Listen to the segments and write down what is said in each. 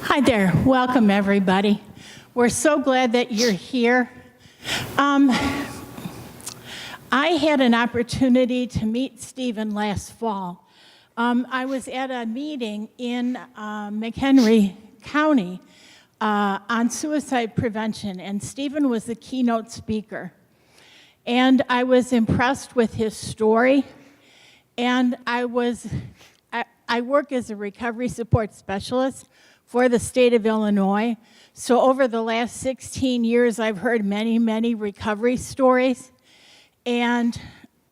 Hi there. Welcome, everybody. We're so glad that you're here. I had an opportunity to meet Stephen last fall. I was at a meeting in McHenry County on suicide prevention, and Stephen was the keynote speaker. And I was impressed with his story, and I work as a recovery support specialist for the state of Illinois. So over the last 16 years, I've heard many, many recovery stories. And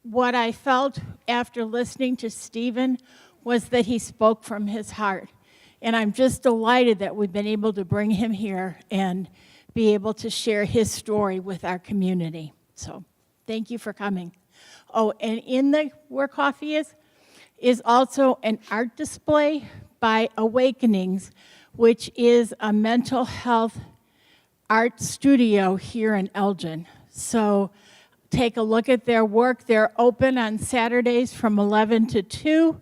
what I felt after listening to Stephen was that he spoke from his heart. And I'm just delighted that we've been able to bring him here and be able to share his story with our community. So thank you for coming. Oh, and in the where coffee is also an art display by Awakenings, which is a mental health art studio here in Elgin. So take a look at their work. They're open on Saturdays from 11 to 2.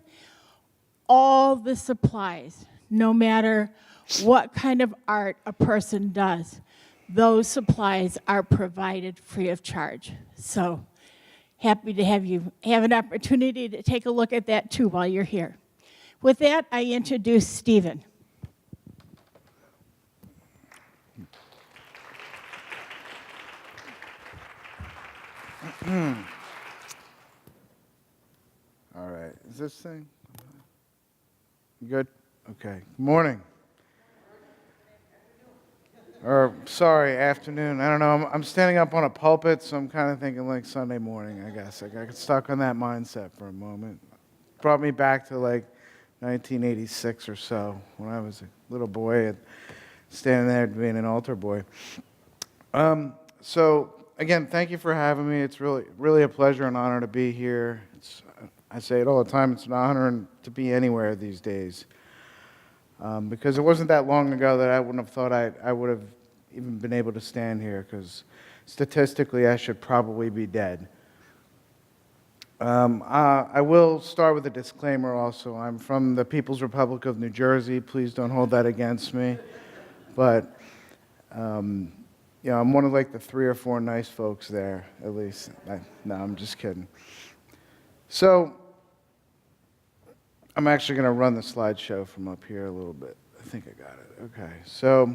All the supplies, no matter what kind of art a person does, those supplies are provided free of charge. So happy to have you have an opportunity to take a look at that too while you're here. With that, I introduce Stephen. All right, is this thing good? Okay, morning. Or, sorry, afternoon. I don't know, I'm standing up on a pulpit, so I'm kind of thinking like Sunday morning, I guess. I got stuck on that mindset for a moment. Brought me back to like 1986 or so, when I was a little boy and standing there being an altar boy. So, again, thank you for having me. It's really a pleasure and honor to be here. I say it all the time, it's an honor to be anywhere these days. Because it wasn't that long ago that I wouldn't have thought I would have even been able to stand here, because statistically I should probably be dead. I will start with a disclaimer also. I'm from the People's Republic of New Jersey. Please don't hold that against me. But I'm one of like the 3 or 4 nice folks there, at least. No, I'm just kidding. So I'm actually going to run the slideshow from up here a little bit. I think I got it. Okay, so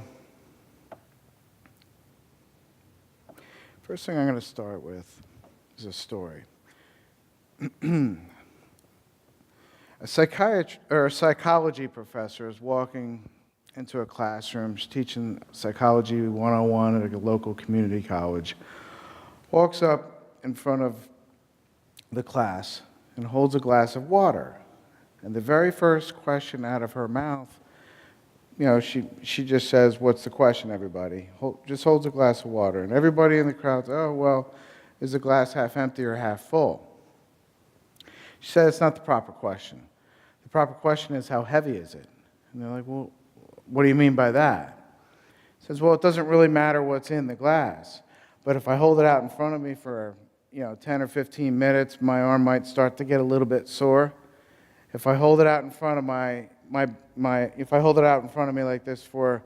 first thing I'm going to start with is a story. A psychology professor is walking into a classroom. She's teaching Psychology 101 at a local community college. Walks up in front of the class and holds a glass of water. And the very first question out of her mouth, she just says, "What's the question, everybody?" Just holds a glass of water. And everybody in the crowd's, "Oh, well, is the glass half empty or half full?" She said, "It's not the proper question. The proper question is, how heavy is it?" And they're like, "Well, what do you mean by that?" She says, "Well, it doesn't really matter what's in the glass. But if I hold it out in front of me for 10 or 15 minutes, my arm might start to get a little bit sore. If I hold it out in front of if I hold it out in front of me like this for,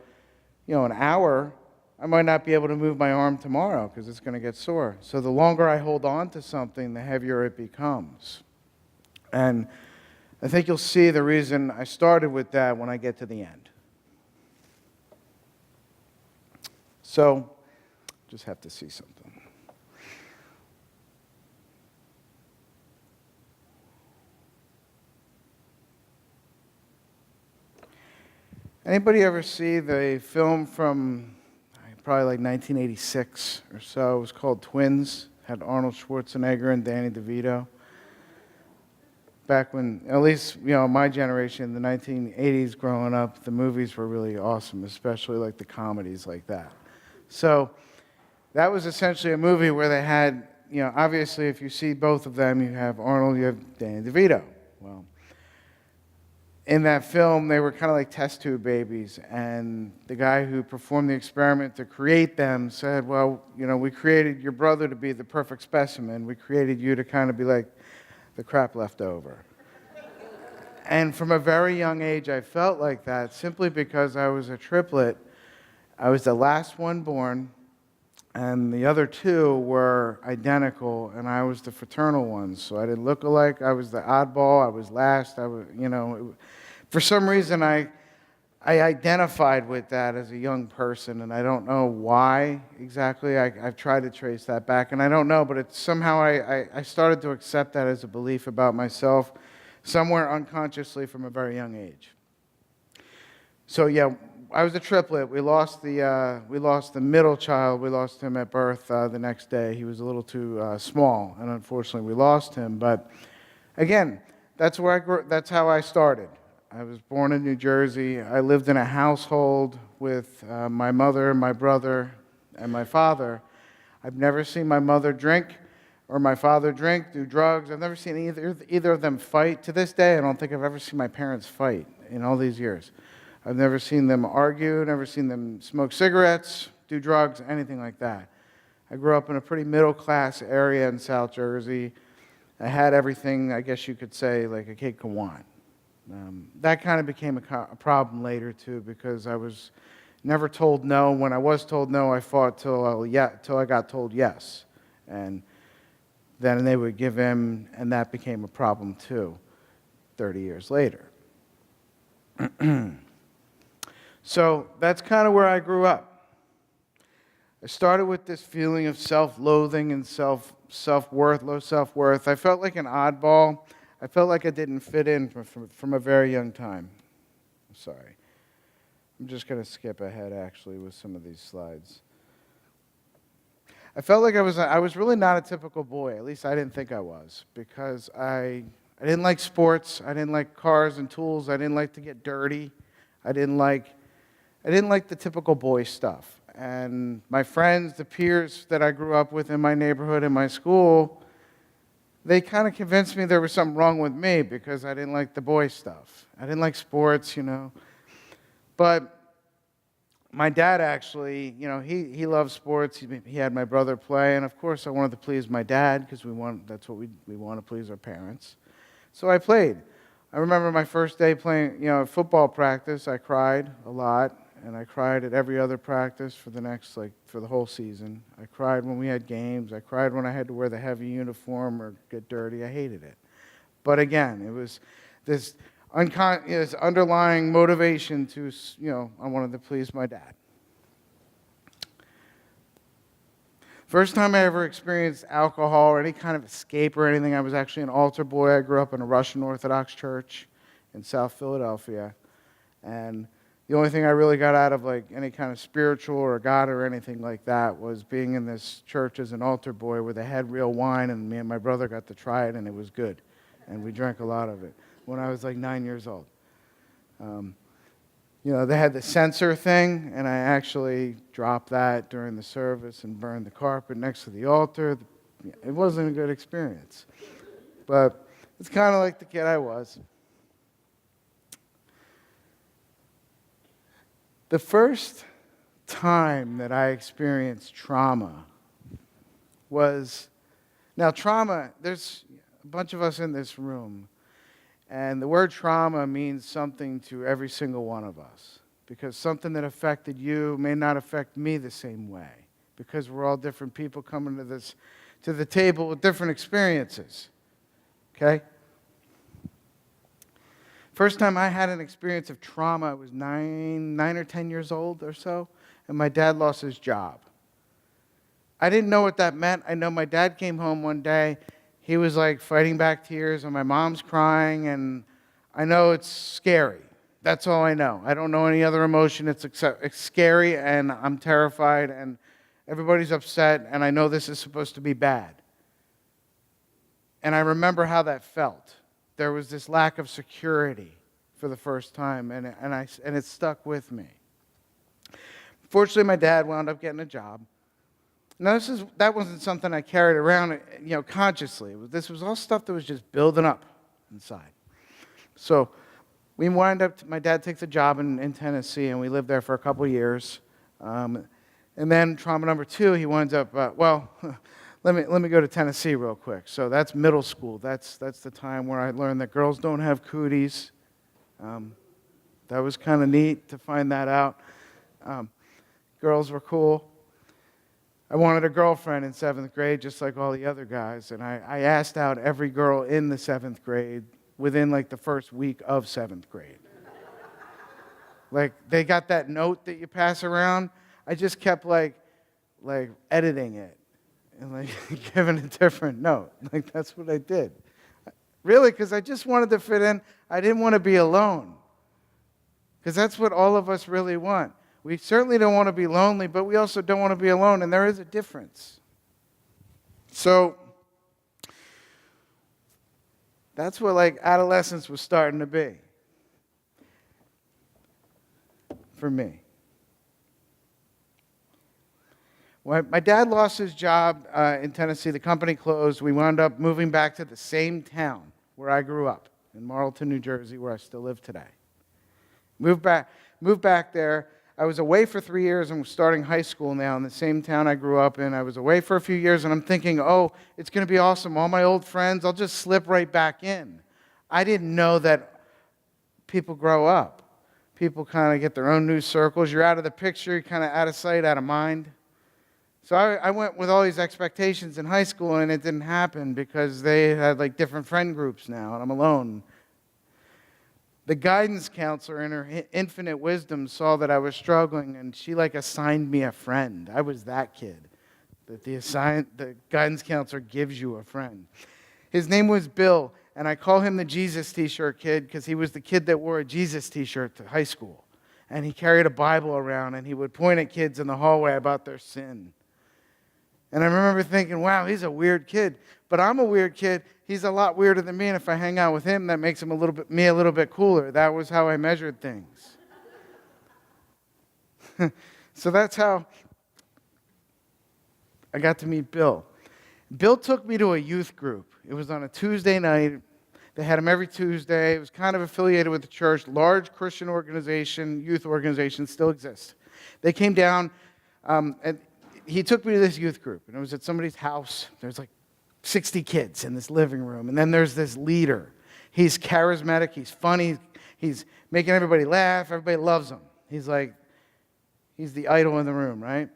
an hour, I might not be able to move my arm tomorrow because it's going to get sore. So the longer I hold on to something, the heavier it becomes." And I think you'll see the reason I started with that when I get to the end. So, just have to see something. Anybody ever see the film from probably like 1986 or so? It was called Twins. Had Arnold Schwarzenegger and Danny DeVito. Back when, at least my generation, the 1980s growing up, the movies were really awesome, especially like the comedies like that. So that was essentially a movie where they had, obviously if you see both of them, you have Arnold, you have Danny DeVito. Well, in that film, they were kind of like test tube babies, and the guy who performed the experiment to create them said, "Well, we created your brother to be the perfect specimen. We created you to kind of be like the crap left over." And from a very young age, I felt like that simply because I was a triplet. I was the last one born, and the other two were identical, and I was the fraternal one. So I didn't look alike. I was the oddball. I was last. For some reason, I identified with that as a young person, and I don't know why exactly. I've tried to trace that back, and I don't know, but it's somehow I started to accept that as a belief about myself somewhere unconsciously from a very young age. So yeah, I was a triplet. We lost the middle child. We lost him at birth the next day. He was a little too small, and unfortunately we lost him. But again, that's where I grew. That's how I started. I was born in New Jersey. I lived in a household with my mother, my brother, and my father. I've never seen my mother drink or my father drink, do drugs. I've never seen either of them fight. To this day, I don't think I've ever seen my parents fight in all these years. I've never seen them argue, never seen them smoke cigarettes, do drugs, anything like that. I grew up in a pretty middle-class area in South Jersey. I had everything, I guess you could say, like a kid could want. That kind of became a problem later, too, because I was never told no. When I was told no, I fought till I got told yes. And then they would give in, and that became a problem, too, 30 years later. So that's kind of where I grew up. I started with this feeling of self-loathing and self-worth, low self-worth. I felt like an oddball. I felt like I didn't fit in from a very young time. I'm sorry. I'm just going to skip ahead, actually, with some of these slides. I felt like I was really not a typical boy. At least I didn't think I was, because I didn't like sports. I didn't like cars and tools. I didn't like to get dirty. I didn't like the typical boy stuff. And my friends, the peers that I grew up with in my neighborhood and my school, they kind of convinced me there was something wrong with me because I didn't like the boy stuff. I didn't like sports, But my dad actually, he loved sports. He had my brother play, and of course I wanted to please my dad because that's what we want to please our parents. So I played. I remember my first day playing, football practice. I cried a lot, and I cried at every other practice for the whole season. I cried when we had games. I cried when I had to wear the heavy uniform or get dirty. I hated it. But again, it was this underlying motivation to, I wanted to please my dad. First time I ever experienced alcohol or any kind of escape or anything, I was actually an altar boy. I grew up in a Russian Orthodox church in South Philadelphia. And the only thing I really got out of any kind of spiritual or God or anything like that was being in this church as an altar boy where they had real wine, and me and my brother got to try it, and it was good. And we drank a lot of it when I was 9 years old. They had the censer thing, and I actually dropped that during the service and burned the carpet next to the altar. It wasn't a good experience. But it's kind of like the kid I was. The first time that I experienced trauma was, now trauma, there's a bunch of us in this room, and the word trauma means something to every single one of us, because something that affected you may not affect me the same way, because we're all different people coming to the table with different experiences, okay? First time I had an experience of trauma, I was 9 or 10 years old or so, and my dad lost his job. I didn't know what that meant. I know my dad came home one day. He was fighting back tears, and my mom's crying, and I know it's scary. That's all I know. I don't know any other emotion. It's scary, and I'm terrified, and everybody's upset, and I know this is supposed to be bad. And I remember how that felt. There was this lack of security for the first time, and it stuck with me. Fortunately, my dad wound up getting a job. Now, that wasn't something I carried around, consciously. This was all stuff that was just building up inside. So we my dad takes a job in Tennessee, and we lived there for a couple years. And then trauma number 2, he winds up, let me go to Tennessee real quick. So that's middle school. That's the time where I learned that girls don't have cooties, That was kind of neat to find that out. Girls were cool. I wanted a girlfriend in 7th grade, just like all the other guys, and I asked out every girl in the 7th grade within like the first week of 7th grade. Like, they got that note that you pass around. I just kept like editing it and like giving a different note. Like, that's what I did. Really, because I just wanted to fit in. I didn't want to be alone. Because that's what all of us really want. We certainly don't want to be lonely, but we also don't want to be alone, and there is a difference. So that's what like adolescence was starting to be for me. When my dad lost his job in Tennessee, the company closed. We wound up moving back to the same town where I grew up, in Marlton, New Jersey, where I still live today. Moved back there. I was away for 3 years and was starting high school now in the same town I grew up in. I was away for a few years, and I'm thinking, oh, it's going to be awesome. All my old friends, I'll just slip right back in. I didn't know that people grow up. People kind of get their own new circles. You're out of the picture. You're kind of out of sight, out of mind. So I went with all these expectations in high school, and it didn't happen because they had like different friend groups now, and I'm alone. The guidance counselor, in her infinite wisdom, saw that I was struggling, and she like assigned me a friend. I was that kid that the guidance counselor gives you a friend. His name was Bill, and I call him the Jesus T-shirt kid because he was the kid that wore a Jesus T-shirt to high school, and he carried a Bible around, and he would point at kids in the hallway about their sin. And I remember thinking, wow, he's a weird kid. But I'm a weird kid. He's a lot weirder than me, and if I hang out with him, that makes him me a little bit cooler. That was how I measured things. So that's how I got to meet Bill. Bill took me to a youth group. It was on a Tuesday night. They had him every Tuesday. It was kind of affiliated with the church. Large Christian organization, youth organization, still exists. They came down, and he took me to this youth group, and it was at somebody's house. There's like 60 kids in this living room, and then there's this leader. He's charismatic, he's funny, he's making everybody laugh, everybody loves him. He's the idol in the room, right?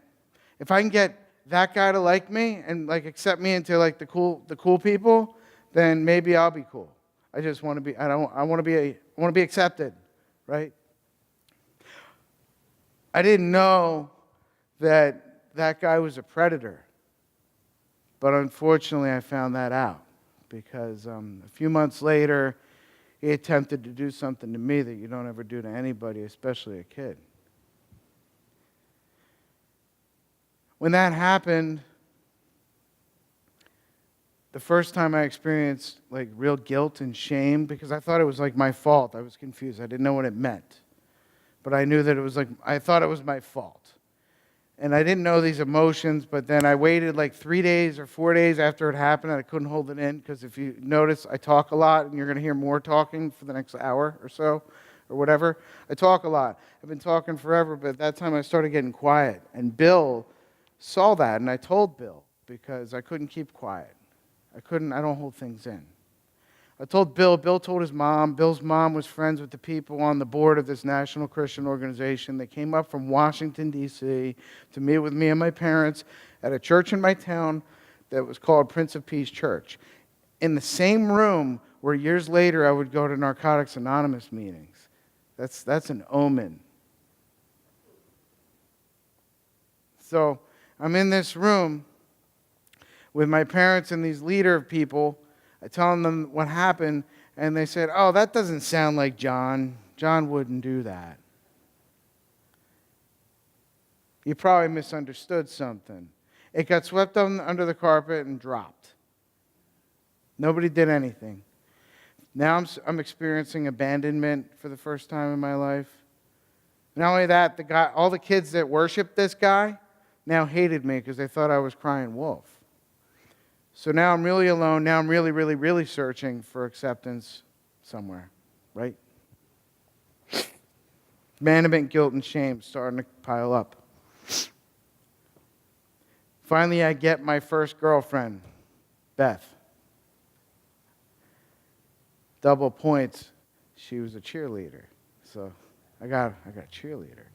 If I can get that guy to like me and like accept me into like the cool people, then maybe I'll be cool. I just want to be, I want to be accepted, right? I didn't know that guy was a predator. But unfortunately, I found that out because a few months later, he attempted to do something to me that you don't ever do to anybody, especially a kid. When that happened, the first time I experienced like real guilt and shame because I thought it was like my fault. I was confused. I didn't know what it meant. But I knew that it was like, I thought it was my fault. And I didn't know these emotions, but then I waited like 3 days or 4 days after it happened, and I couldn't hold it in, because if you notice, I talk a lot, and you're going to hear more talking for the next hour or so, or whatever. I talk a lot. I've been talking forever, but at that time I started getting quiet. And Bill saw that, and I told Bill, because I couldn't keep quiet. I don't hold things in. I told Bill. Bill told his mom. Bill's mom was friends with the people on the board of this national Christian organization. They came up from Washington, D.C. to meet with me and my parents at a church in my town that was called Prince of Peace Church. In the same room where years later I would go to Narcotics Anonymous meetings. That's an omen. So I'm in this room with my parents and these leader people. I tell them what happened, and they said, oh, that doesn't sound like John. John wouldn't do that. You probably misunderstood something. It got swept under the carpet and dropped. Nobody did anything. Now I'm experiencing abandonment for the first time in my life. Not only that, all the kids that worshiped this guy now hated me because they thought I was crying wolf. So now I'm really alone. Now I'm really, really, really searching for acceptance somewhere, right? Abandonment, guilt, and shame starting to pile up. Finally, I get my first girlfriend, Beth. Double points. she was a cheerleader. So I got a cheerleader.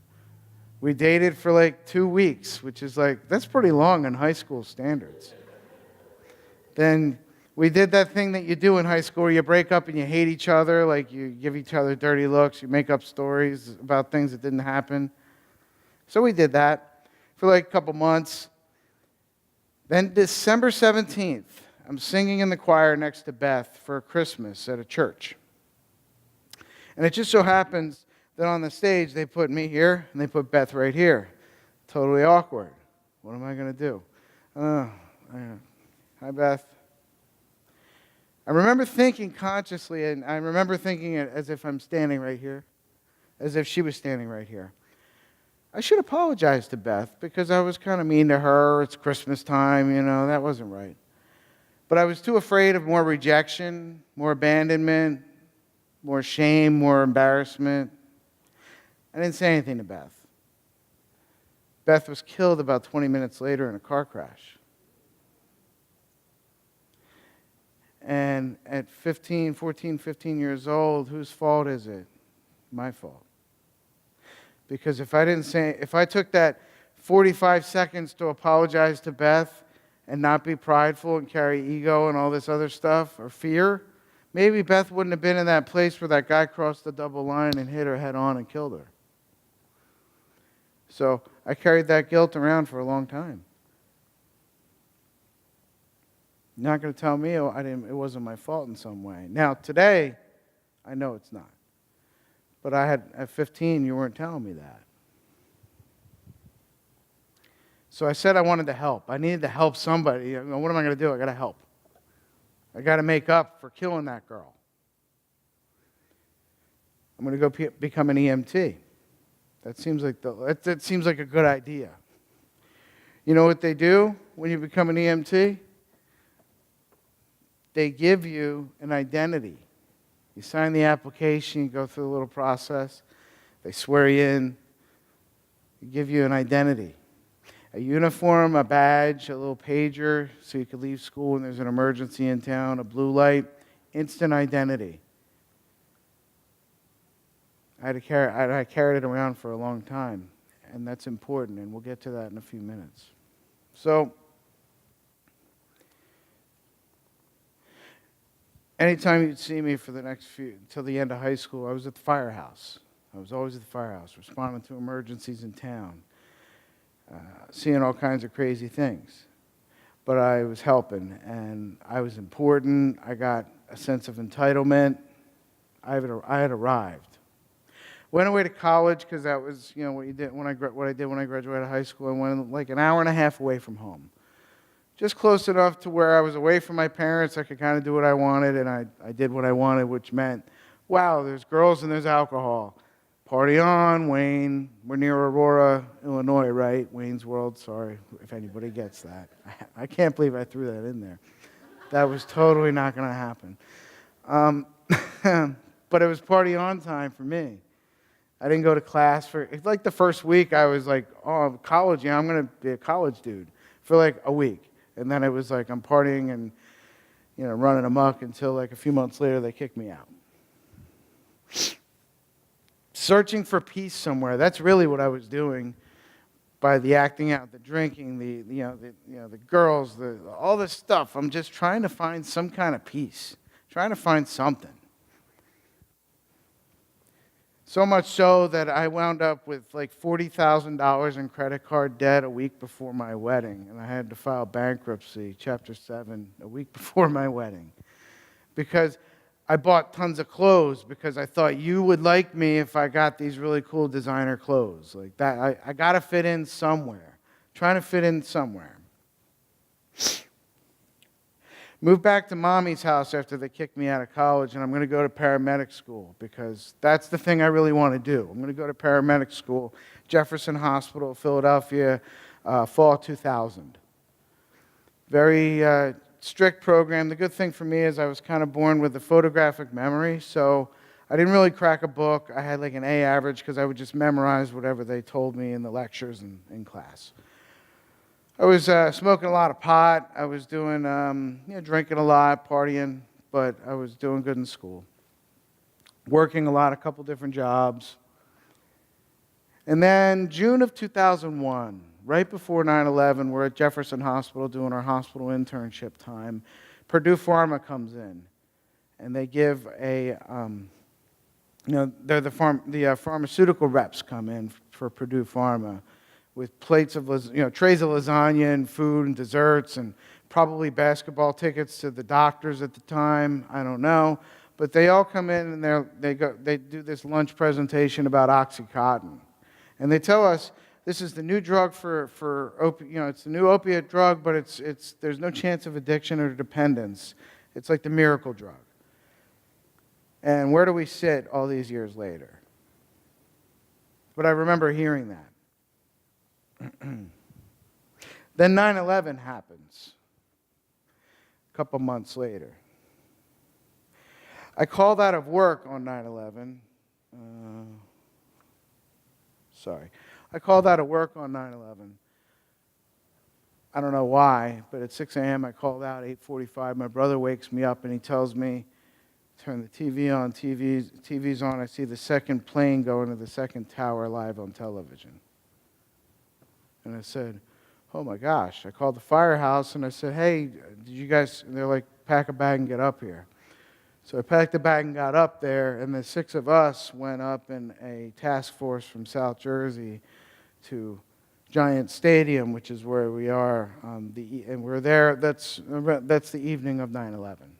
We dated for like 2 weeks, which is like, that's pretty long in high school standards. Then we did that thing that you do in high school where you break up and you hate each other, like you give each other dirty looks, you make up stories about things that didn't happen. So we did that for like a couple months. Then December 17th, I'm singing in the choir next to Beth for Christmas at a church. And it just so happens that on the stage they put me here and they put Beth right here. Totally awkward. What am I going to do? Hi, Beth. I remember thinking consciously, and I remember thinking it as if I'm standing right here, as if she was standing right here. I should apologize to Beth because I was kind of mean to her. It's Christmas time, that wasn't right. But I was too afraid of more rejection, more abandonment, more shame, more embarrassment. I didn't say anything to Beth. Beth was killed about 20 minutes later in a car crash. And at 14, 15 years old, whose fault is it? My fault. Because if I took that 45 seconds to apologize to Beth and not be prideful and carry ego and all this other stuff or fear, maybe Beth wouldn't have been in that place where that guy crossed the double line and hit her head on and killed her. So I carried that guilt around for a long time. You're not going to tell me it wasn't my fault in some way. Now, today, I know it's not. But at 15, you weren't telling me that. So I said I wanted to help. I needed to help somebody. What am I going to do? I got to help. I got to make up for killing that girl. I'm going to go become an EMT. That seems like a good idea. You know what they do when you become an EMT? They give you an identity. You sign the application, you go through the little process. They swear you in. They give you an identity. A uniform, a badge, a little pager so you can leave school when there's an emergency in town, a blue light, instant identity. I carried it around for a long time, and that's important, and we'll get to that in a few minutes. So, anytime you'd see me for the next till the end of high school, I was at the firehouse. I was always at the firehouse, responding to emergencies in town, seeing all kinds of crazy things. But I was helping, and I was important. I got a sense of entitlement. I had arrived. Went away to college because that was, what I did when I graduated high school. I went like an hour and a half away from home. Just close enough to where I was away from my parents. I could kind of do what I wanted, and I did what I wanted, which meant, wow, there's girls and there's alcohol. Party on, Wayne. We're near Aurora, Illinois, right? Wayne's World, sorry if anybody gets that. I can't believe I threw that in there. That was totally not going to happen. But it was party on time for me. I didn't go to class for, like the first week, I was like, oh, college, I'm going to be a college dude for like a week. And then it was like I'm partying and, running amok until like a few months later they kicked me out. Searching for peace somewhere. That's really what I was doing by the acting out, the drinking, the girls, all this stuff. I'm just trying to find some kind of peace, trying to find something. So much so that I wound up with like $40,000 in credit card debt a week before my wedding. And I had to file bankruptcy, Chapter 7, a week before my wedding. Because I bought tons of clothes because I thought you would like me if I got these really cool designer clothes. Like that, I got to fit in somewhere. Trying to fit in somewhere. Moved back to mommy's house after they kicked me out of college, and I'm going to go to paramedic school because that's the thing I really want to do. I'm going to go to paramedic school, Jefferson Hospital, Philadelphia, fall 2000. Very strict program. The good thing for me is I was kind of born with a photographic memory, so I didn't really crack a book. I had like an A average because I would just memorize whatever they told me in the lectures and in class. I was smoking a lot of pot. I was doing, drinking a lot, partying, but I was doing good in school. working a lot, a couple different jobs. And then June of 2001, right before 9/11, we're at Jefferson Hospital doing our hospital internship time. Purdue Pharma comes in, and they give they're the pharmaceutical reps come in for Purdue Pharma with plates of, trays of lasagna and food and desserts and probably basketball tickets to the doctors at the time. I don't know. But they all come in and they do this lunch presentation about Oxycontin. And they tell us this is the new drug it's the new opiate drug, but there's no chance of addiction or dependence. It's like the miracle drug. And where do we sit all these years later? But I remember hearing that. Then 9/11 happens a couple months later. I called out of work on 9/11. I called out of work on 9/11. I don't know why, but at 6 a.m. I called out, 8:45. My brother wakes me up and he tells me, turn the TV on, TV's on. I see the second plane go into the second tower live on television. And I said, oh my gosh. I called the firehouse and I said, hey, did you guys, and they're like, pack a bag and get up here. So I packed a bag and got up there, and the 6 of us went up in a task force from South Jersey to Giant Stadium, which is where we are, and we're there. That's the evening of 9/11.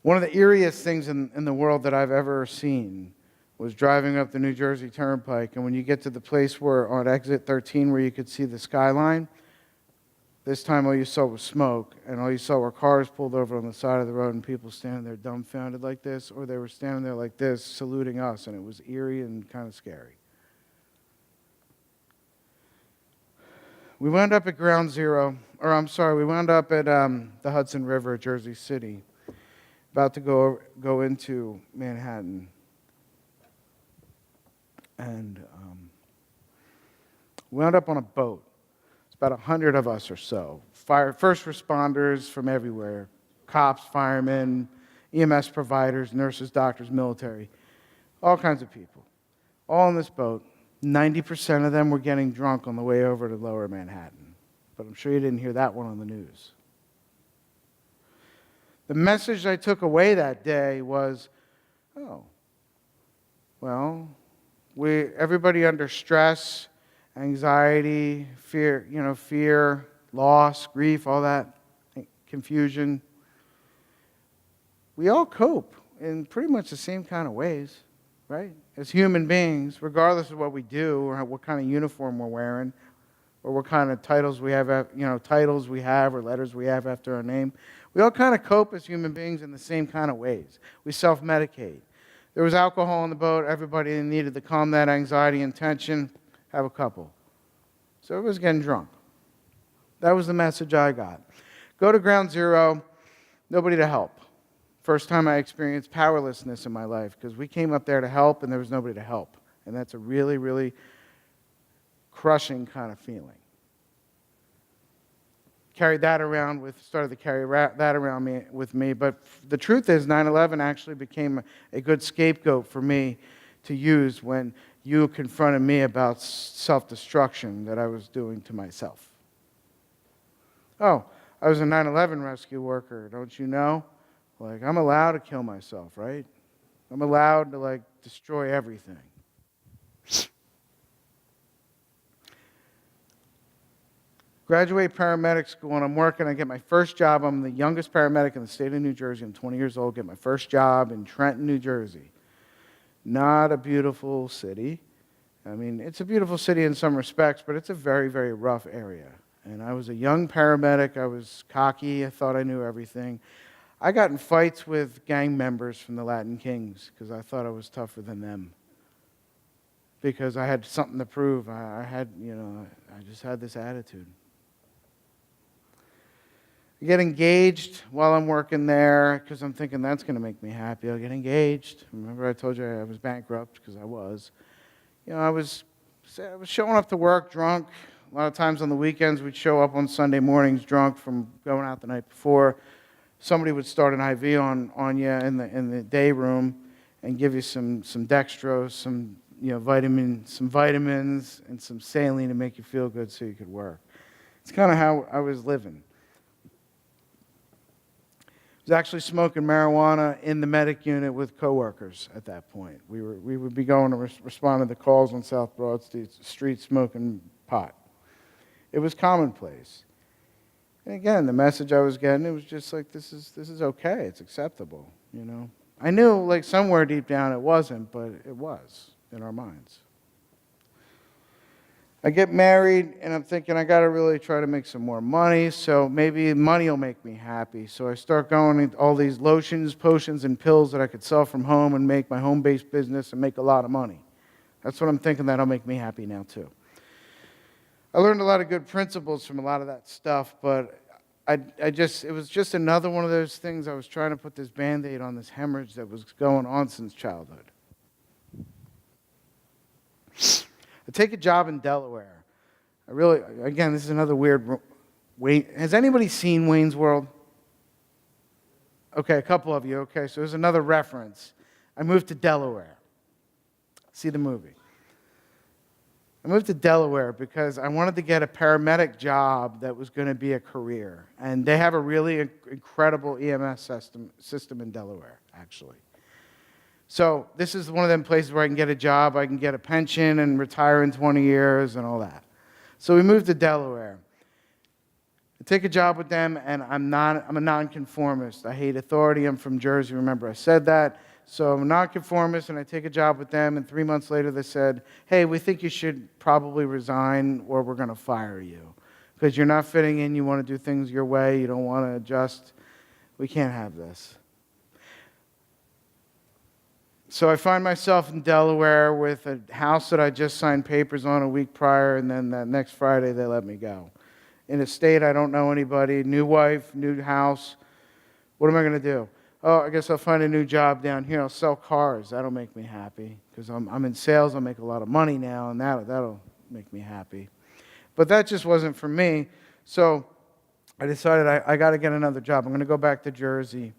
One of the eeriest things in the world that I've ever seen was driving up the New Jersey Turnpike, and when you get to the place where on exit 13 where you could see the skyline, this time all you saw was smoke, and all you saw were cars pulled over on the side of the road and people standing there dumbfounded like this, or they were standing there like this saluting us, and it was eerie and kind of scary. We wound up at Ground Zero, we wound up at the Hudson River, Jersey City, about to go into Manhattan. And we wound up on a boat. It's about 100 of us or so. First responders from everywhere, cops, firemen, EMS providers, nurses, doctors, military, all kinds of people, all on this boat. 90% of them were getting drunk on the way over to Lower Manhattan. But I'm sure you didn't hear that one on the news. The message I took away that day was, everybody under stress, anxiety, fear, loss, grief, all that, confusion. We all cope in pretty much the same kind of ways, right? As human beings, regardless of what we do or what kind of uniform we're wearing or what kind of titles we have, or letters we have after our name, we all kind of cope as human beings in the same kind of ways. We self-medicate. There was alcohol on the boat. Everybody needed to calm that anxiety and tension. Have a couple. So everyone was getting drunk. That was the message I got. Go to Ground Zero, nobody to help. First time I experienced powerlessness in my life because we came up there to help and there was nobody to help. And that's a really, really crushing kind of feeling. Started to carry that around with me. But the truth is 9/11 actually became a good scapegoat for me to use when you confronted me about self-destruction that I was doing to myself. Oh, I was a 9/11 rescue worker, don't you know? I'm allowed to kill myself, right? I'm allowed to, destroy everything. Graduate paramedic school, and I'm working. I get my first job. I'm the youngest paramedic in the state of New Jersey. I'm 20 years old. Get my first job in Trenton, New Jersey. Not a beautiful city. I mean, it's a beautiful city in some respects, but it's a very, very rough area. And I was a young paramedic. I was cocky. I thought I knew everything. I got in fights with gang members from the Latin Kings because I thought I was tougher than them. Because I had something to prove. I just had this attitude. I get engaged while I'm working there because I'm thinking that's going to make me happy. I'll get engaged. Remember I told you I was bankrupt because I was. I was showing up to work drunk. A lot of times on the weekends we'd show up on Sunday mornings drunk from going out the night before. somebody would start an IV on you in the day room and give you some dextrose, some vitamins, and some saline to make you feel good so you could work. It's kind of how I was living. I was actually smoking marijuana in the medic unit with coworkers at that point. We would be going to respond to the calls on South Broad Street smoking pot. It was commonplace. And again, the message I was getting, it was just like, this is okay, it's acceptable, you know. I knew like somewhere deep down it wasn't, but it was in our minds. I get married, and I'm thinking I got to really try to make some more money, so maybe money will make me happy. So I start going into all these lotions, potions, and pills that I could sell from home and make my home-based business and make a lot of money. That's what I'm thinking that'll make me happy now, too. I learned a lot of good principles from a lot of that stuff, but it was just another one of those things. I was trying to put this Band-Aid on this hemorrhage that was going on since childhood. I take a job in Delaware. Again, this is another weird. Has anybody seen Wayne's World? Okay, a couple of you. Okay, so there's another reference. I moved to Delaware. See the movie. I moved to Delaware because I wanted to get a paramedic job that was going to be a career. And they have a really incredible EMS system in Delaware, actually. So this is one of them places where I can get a job, I can get a pension and retire in 20 years and all that. So we moved to Delaware. I take a job with them, and I'm a nonconformist. I hate authority. I'm from Jersey. Remember, I said that. So I'm a nonconformist, and I take a job with them, and 3 months later they said, hey, we think you should probably resign or we're going to fire you because you're not fitting in. You want to do things your way. You don't want to adjust. We can't have this. So I find myself in Delaware with a house that I just signed papers on a week prior, and then that next Friday they let me go. In a state I don't know anybody, new wife, new house. What am I going to do? Oh, I guess I'll find a new job down here. I'll sell cars. That'll make me happy because I'm in sales. I'll make a lot of money now, and that'll make me happy. But that just wasn't for me. So I decided I got to get another job. I'm going to go back to Jersey.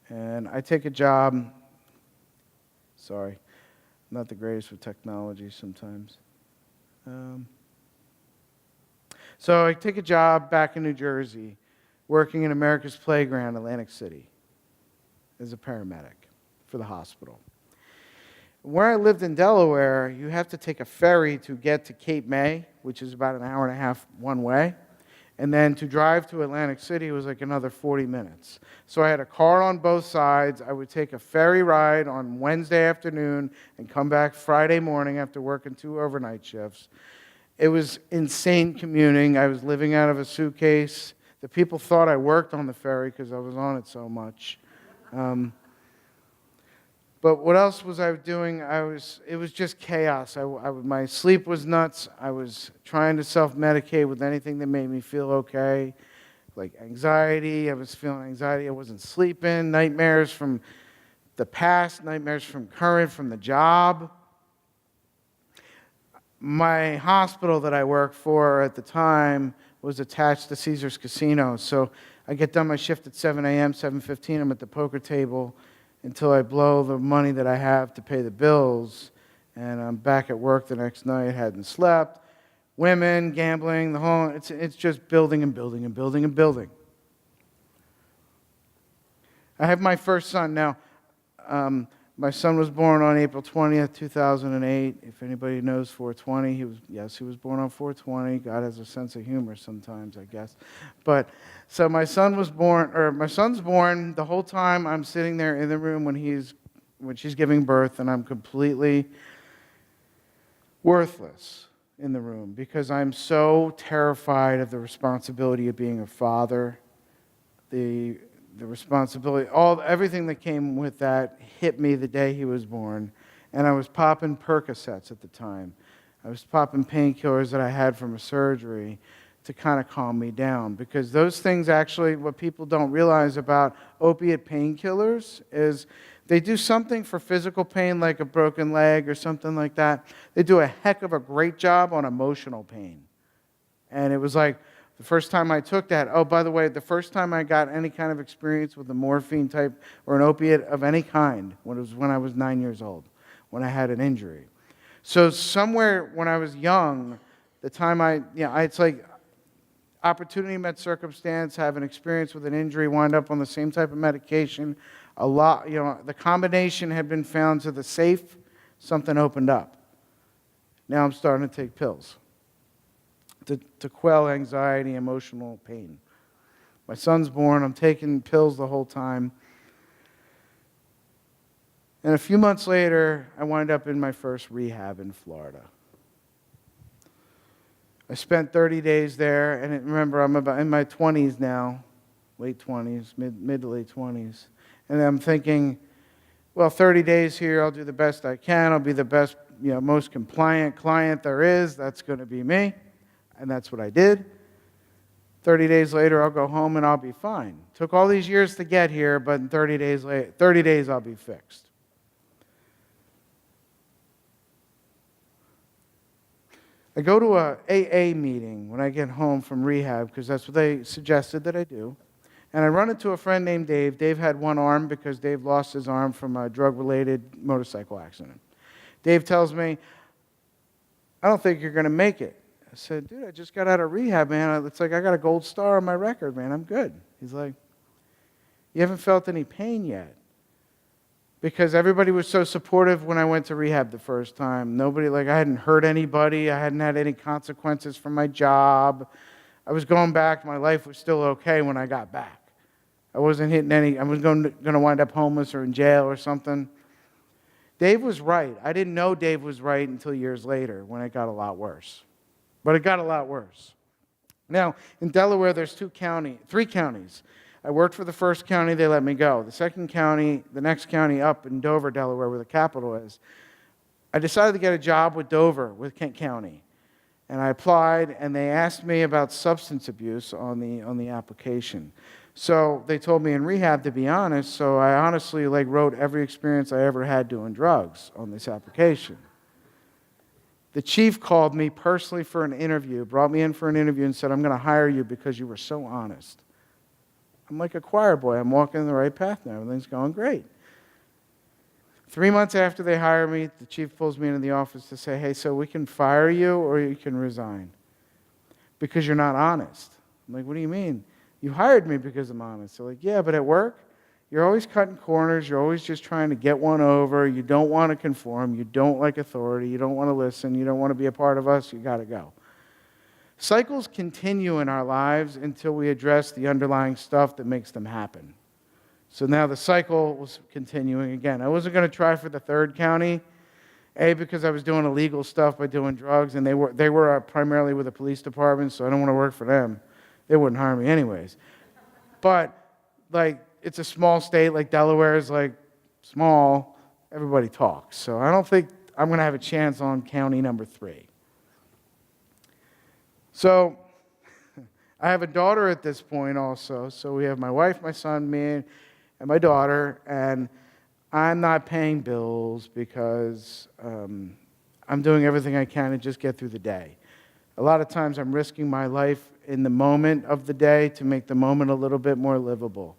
And I take a job. Sorry, I'm not the greatest with technology sometimes. So I take a job back in New Jersey, working in America's Playground, Atlantic City, as a paramedic for the hospital. Where I lived in Delaware, you have to take a ferry to get to Cape May, which is about an hour and a half one way. And then to drive to Atlantic City was like another 40 minutes. So I had a car on both sides. I would take a ferry ride on Wednesday afternoon and come back Friday morning after working 2 overnight shifts. It was insane commuting. I was living out of a suitcase. The people thought I worked on the ferry because I was on it so much. But what else was I doing? It was just chaos. My sleep was nuts. I was trying to self-medicate with anything that made me feel okay, like anxiety. I was feeling anxiety. I wasn't sleeping. Nightmares from the past, nightmares from current, from the job. My hospital that I worked for at the time was attached to Caesars Casino. So I get done my shift at 7 a.m., 7:15. I'm at the poker table until I blow the money that I have to pay the bills, and I'm back at work the next night, hadn't slept. Women, gambling, the whole, it's just building and building and building and building. I have my first son now. My son was born on April 20th, 2008. If anybody knows 420, he was born on 420. God has a sense of humor sometimes, I guess. But so my son's born. The whole time I'm sitting there in the room when she's giving birth, and I'm completely worthless in the room because I'm so terrified of the responsibility of being a father, the responsibility, everything that came with that hit me the day he was born. And I was popping Percocets at the time. I was popping painkillers that I had from a surgery to kind of calm me down. Because those things actually, what people don't realize about opiate painkillers is they do something for physical pain like a broken leg or something like that. They do a heck of a great job on emotional pain. And it was like, The first time I took that, oh, by the way, the first time I got any kind of experience with a morphine type or an opiate of any kind was when I was 9 years old, when I had an injury. So somewhere when I was young, the time it's like opportunity met circumstance, have an experience with an injury, wind up on the same type of medication. A lot, the combination had been found to the safe, something opened up. Now I'm starting to take pills to quell anxiety, emotional pain. My son's born, I'm taking pills the whole time. And a few months later, I wind up in my first rehab in Florida. I spent 30 days there, and remember, I'm about in my 20s now, late 20s, mid to late 20s. And I'm thinking, well, 30 days here, I'll do the best I can. I'll be the best, most compliant client there is. That's going to be me. And that's what I did. 30 days later, I'll go home and I'll be fine. Took all these years to get here, but in 30 days I'll be fixed. I go to a AA meeting when I get home from rehab because that's what they suggested that I do. And I run into a friend named Dave. Dave had one arm because Dave lost his arm from a drug-related motorcycle accident. Dave tells me, I don't think you're going to make it. I said, dude, I just got out of rehab, man. It's like I got a gold star on my record, man. I'm good. He's like, you haven't felt any pain yet. Because everybody was so supportive when I went to rehab the first time. Nobody, I hadn't hurt anybody. I hadn't had any consequences from my job. I was going back. My life was still okay when I got back. I wasn't hitting I was going to wind up homeless or in jail or something. Dave was right. I didn't know Dave was right until years later when it got a lot worse. But it got a lot worse. Now, in Delaware, there's 3 counties. I worked for the first county, they let me go. The second county, the next county up in Dover, Delaware, where the capital is, I decided to get a job with Dover, with Kent County. And I applied, and they asked me about substance abuse on the application. So they told me in rehab to be honest, so I honestly wrote every experience I ever had doing drugs on this application. The chief called me personally for an interview, brought me in for an interview and said, I'm going to hire you because you were so honest. I'm like a choir boy. I'm walking in the right path now. Everything's going great. 3 months after they hire me, the chief pulls me into the office to say, hey, so we can fire you or you can resign because you're not honest. I'm like, what do you mean? You hired me because I'm honest. They're like, yeah, but at work, you're always cutting corners. You're always just trying to get one over. You don't want to conform. You don't like authority. You don't want to listen. You don't want to be a part of us. You got to go. Cycles continue in our lives until we address the underlying stuff that makes them happen. So now the cycle was continuing again. I wasn't going to try for the third county, because I was doing illegal stuff by doing drugs, and they were primarily with the police department, so I don't want to work for them. They wouldn't hire me anyways. But, it's a small state, Delaware is, small. Everybody talks. So I don't think I'm going to have a chance on county number 3. So I have a daughter at this point also. So we have my wife, my son, me, and my daughter. And I'm not paying bills because I'm doing everything I can to just get through the day. A lot of times I'm risking my life in the moment of the day to make the moment a little bit more livable.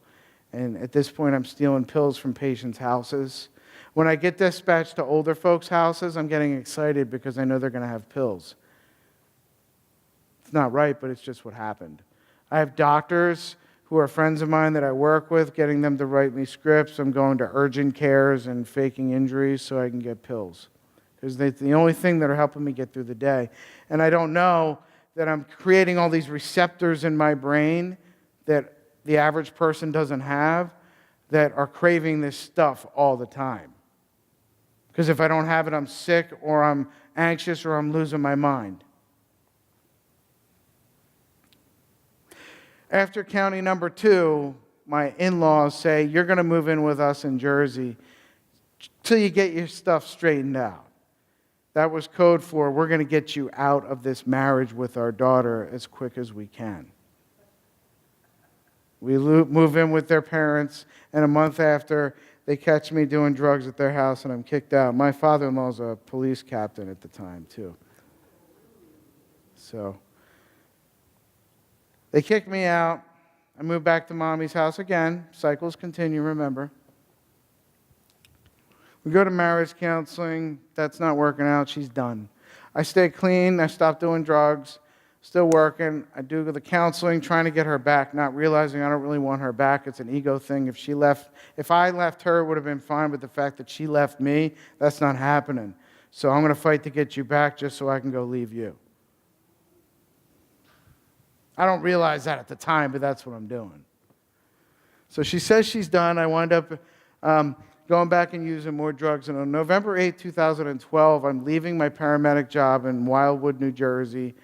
And at this point, I'm stealing pills from patients' houses. When I get dispatched to older folks' houses, I'm getting excited because I know they're going to have pills. It's not right, but it's just what happened. I have doctors who are friends of mine that I work with, getting them to write me scripts. I'm going to urgent cares and faking injuries so I can get pills. Because they're the only thing that are helping me get through the day. And I don't know that I'm creating all these receptors in my brain that the average person doesn't have that are craving this stuff all the time. Because if I don't have it, I'm sick or I'm anxious or I'm losing my mind. After county number 2, my in-laws say, you're going to move in with us in Jersey till you get your stuff straightened out. That was code for, we're going to get you out of this marriage with our daughter as quick as we can. We move in with their parents, and a month after, they catch me doing drugs at their house, and I'm kicked out. My father-in-law's a police captain at the time, too. So, They kicked me out. I moved back to mommy's house again. Cycles continue, remember. We go to marriage counseling. That's not working out. She's done. I stay clean. I stopped doing drugs. Still working. I do the counseling, trying to get her back, not realizing I don't really want her back. It's an ego thing. If I left her, it would have been fine, but the fact that she left me, that's not happening. So I'm going to fight to get you back just so I can go leave you. I don't realize that at the time, but that's what I'm doing. So she says she's done. I wind up going back and using more drugs. And on November 8, 2012, I'm leaving my paramedic job in Wildwood, New Jersey.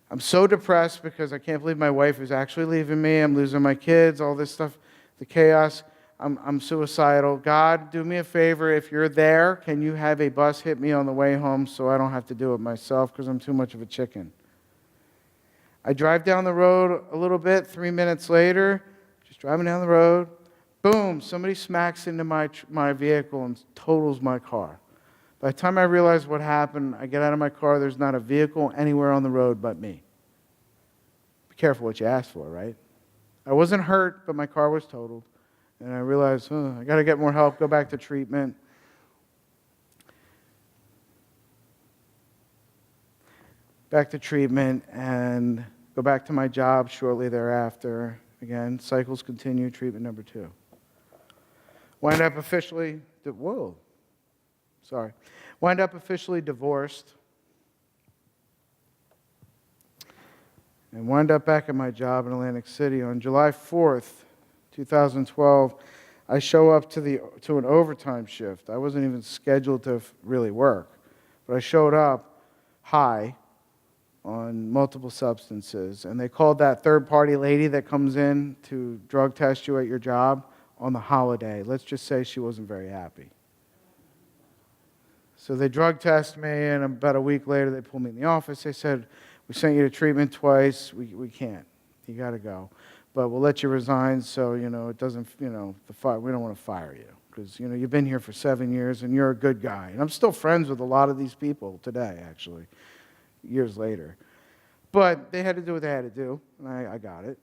I'm so depressed because I can't believe my wife is actually leaving me. I'm losing my kids, all this stuff, the chaos. I'm suicidal. God, do me a favor. If you're there, can you have a bus hit me on the way home so I don't have to do it myself because I'm too much of a chicken? I drive down the road a little bit. 3 minutes later, just driving down the road, boom, somebody smacks into my vehicle and totals my car. By the time I realize what happened, I get out of my car, there's not a vehicle anywhere on the road but me. Be careful what you ask for, right? I wasn't hurt, but my car was totaled. And I realized, I got to get more help, go back to treatment. And go back to my job shortly thereafter. Again, cycles continue, treatment number 2. Wind up officially divorced. And wind up back at my job in Atlantic City. On July 4th, 2012, I show up to an overtime shift. I wasn't even scheduled to really work, but I showed up high on multiple substances, and they called that third-party lady that comes in to drug test you at your job on the holiday. Let's just say she wasn't very happy. So they drug test me, and about a week later, they pulled me in the office. They said, we sent you to treatment twice. We can't. You got to go. But we'll let you resign so, it doesn't, we don't want to fire you because, you've been here for 7 years and you're a good guy. And I'm still friends with a lot of these people today, actually, years later. But they had to do what they had to do, and I got it.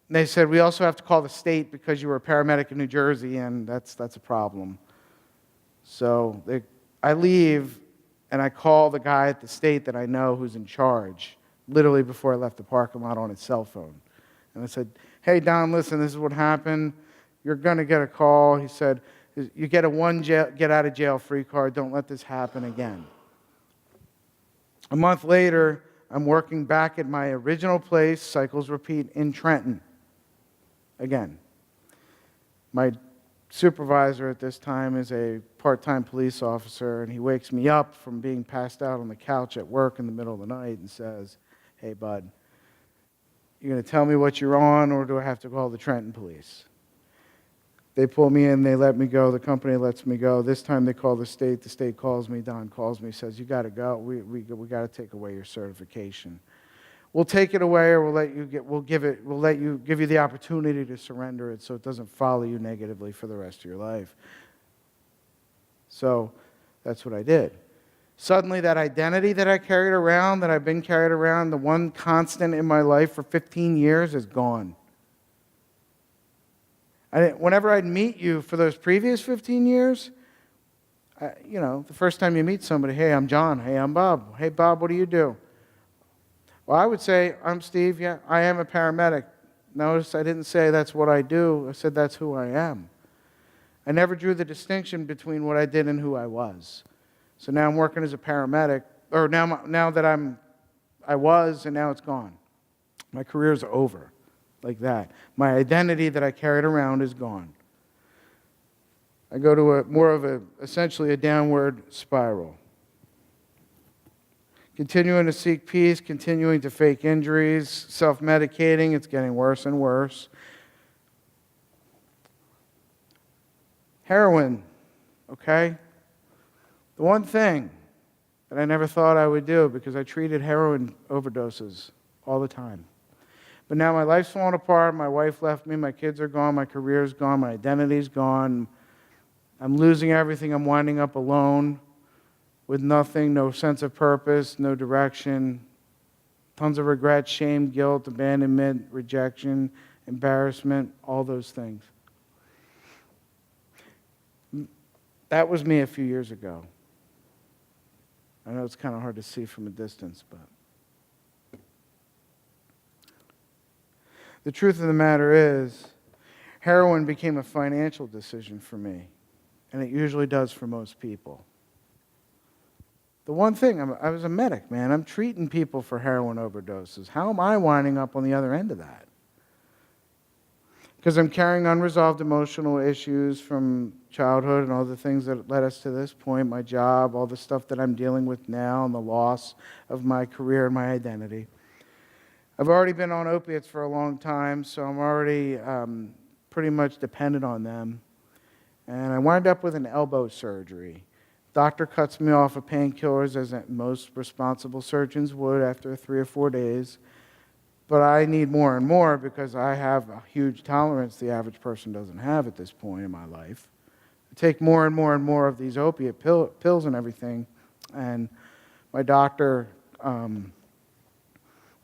And they said, we also have to call the state because you were a paramedic in New Jersey, and that's a problem. So I leave, and I call the guy at the state that I know who's in charge, literally before I left the parking lot on his cell phone. And I said, hey, Don, listen, this is what happened. You're going to get a call. He said, you get a get-out-of-jail-free card. Don't let this happen again. A month later, I'm working back at my original place, cycles repeat, in Trenton. Again, my supervisor at this time is a part-time police officer, and he wakes me up from being passed out on the couch at work in the middle of the night and says, hey, bud, you going to tell me what you're on, or do I have to call the Trenton police? They pull me in, they let me go, the company lets me go. This time they call the state calls me, Don calls me, says, you got to go, we got to take away your certification. We'll take it away, or we'll give you the opportunity to surrender it so it doesn't follow you negatively for the rest of your life. So that's what I did. Suddenly that identity that I carried around, that I've been carried around, the one constant in my life for 15 years is gone. Whenever I'd meet you for those previous 15 years, the first time you meet somebody, hey, I'm John. Hey, I'm Bob. Hey, Bob, what do you do? Well, I would say, I'm Steve. Yeah, I am a paramedic. Notice I didn't say that's what I do. I said that's who I am. I never drew the distinction between what I did and who I was. So now I'm working as a paramedic, or now that I was, and now it's gone. My career's over, like that. My identity that I carried around is gone. I go to essentially a downward spiral. Continuing to seek peace, continuing to fake injuries, self-medicating, it's getting worse and worse. Heroin, okay? The one thing that I never thought I would do, because I treated heroin overdoses all the time. But now my life's falling apart, my wife left me, my kids are gone, my career's gone, my identity's gone. I'm losing everything, I'm winding up alone with nothing, no sense of purpose, no direction. Tons of regret, shame, guilt, abandonment, rejection, embarrassment, all those things. That was me a few years ago. I know it's kind of hard to see from a distance, but the truth of the matter is, heroin became a financial decision for me, and it usually does for most people. The one thing, I was a medic, man. I'm treating people for heroin overdoses. How am I winding up on the other end of that? Because I'm carrying unresolved emotional issues from childhood and all the things that led us to this point, my job, all the stuff that I'm dealing with now, and the loss of my career and my identity. I've already been on opiates for a long time, so I'm already pretty much dependent on them. And I wind up with an elbow surgery. Doctor cuts me off of painkillers, as most responsible surgeons would after 3 or 4 days. But I need more and more because I have a huge tolerance the average person doesn't have at this point in my life. I take more and more and more of these opiate pills and everything, and my doctor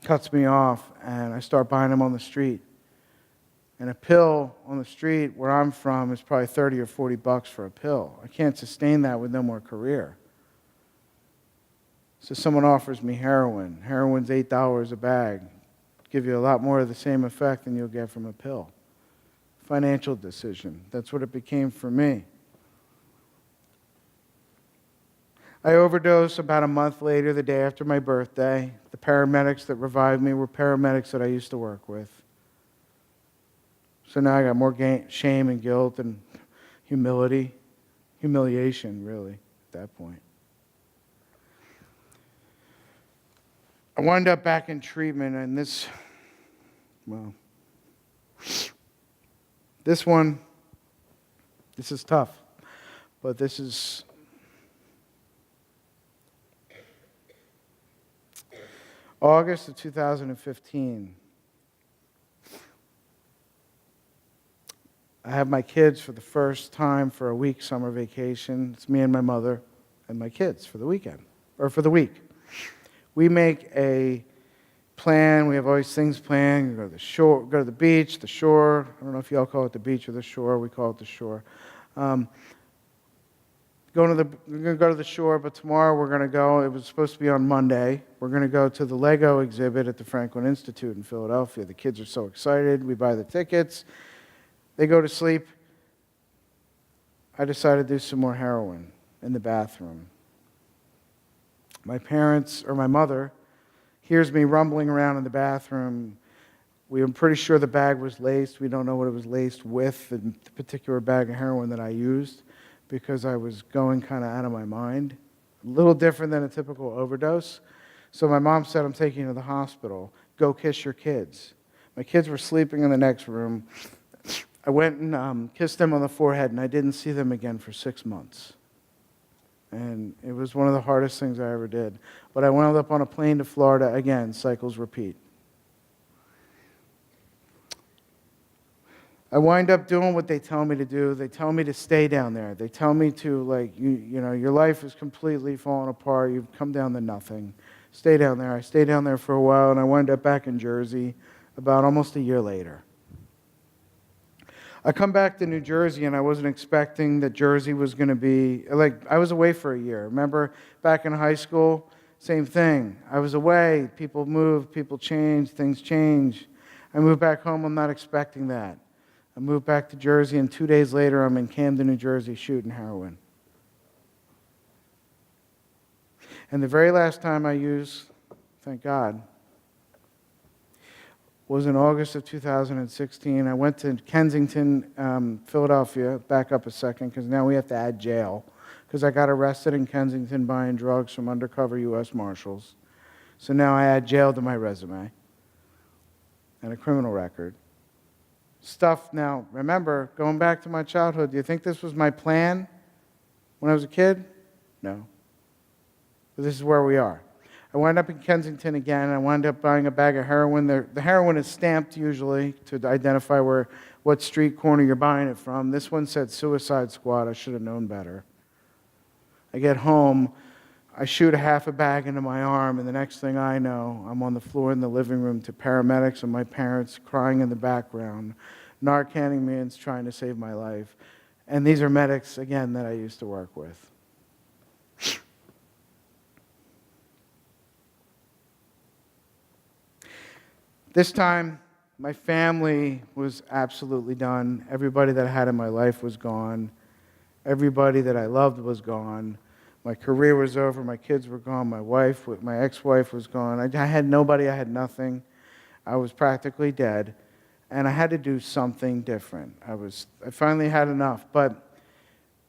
cuts me off, and I start buying them on the street. And a pill on the street where I'm from is probably $30 or $40 for a pill. I can't sustain that with no more career. So someone offers me heroin. Heroin's $8 a bag. Give you a lot more of the same effect than you'll get from a pill. Financial decision. That's what it became for me. I overdosed about a month later, the day after my birthday. The paramedics that revived me were paramedics that I used to work with. So now I got more shame and guilt and humiliation, really, at that point. I wound up back in treatment, and this is tough, but this is August of 2015. I have my kids for the first time for a week summer vacation. It's me and my mother and my kids for the weekend, or for the week. We make a plan. We have always things planned. We go to the shore, go to the beach, the shore. I don't know if y'all call it the beach or the shore. We call it the shore. We're going to go to the shore, but tomorrow we're going to go. It was supposed to be on Monday. We're going to go to the Lego exhibit at the Franklin Institute in Philadelphia. The kids are so excited. We buy the tickets. They go to sleep. I decided to do some more heroin in the bathroom. My parents, or my mother, hears me rumbling around in the bathroom. We are pretty sure the bag was laced. We don't know what it was laced with, the particular bag of heroin that I used, because I was going kind of out of my mind. A little different than a typical overdose. So my mom said, I'm taking you to the hospital. Go kiss your kids. My kids were sleeping in the next room. I went and kissed them on the forehead, and I didn't see them again for 6 months. And it was one of the hardest things I ever did. But I wound up on a plane to Florida again, cycles repeat. I wind up doing what they tell me to do. They tell me to stay down there. They tell me to, like, you know, your life is completely falling apart. You've come down to nothing. Stay down there. I stayed down there for a while, and I wound up back in Jersey about almost a year later. I come back to New Jersey, and I wasn't expecting that Jersey was going to be, like, I was away for a year. Remember, back in high school, same thing. I was away. People move, people change, things change. I moved back home. I'm not expecting that. I moved back to Jersey, and 2 days later, I'm in Camden, New Jersey, shooting heroin. And the very last time I used, thank God, was in August of 2016. I went to Kensington, Philadelphia. Back up a second, because now we have to add jail, because I got arrested in Kensington buying drugs from undercover U.S. Marshals. So now I add jail to my resume and a criminal record. Stuff now, remember, going back to my childhood, do you think this was my plan when I was a kid? No. But this is where we are. I wound up in Kensington again. I wound up buying a bag of heroin. The heroin is stamped usually to identify what street corner you're buying it from. This one said Suicide Squad. I should have known better. I get home. I shoot a half a bag into my arm, and the next thing I know, I'm on the floor in the living room to paramedics and my parents crying in the background, Narcaning me and trying to save my life. And these are medics, again, that I used to work with. This time, my family was absolutely done. Everybody that I had in my life was gone. Everybody that I loved was gone. My career was over. My kids were gone. My ex-wife was gone. I had nobody. I had nothing. I was practically dead. And I had to do something different. I finally had enough. But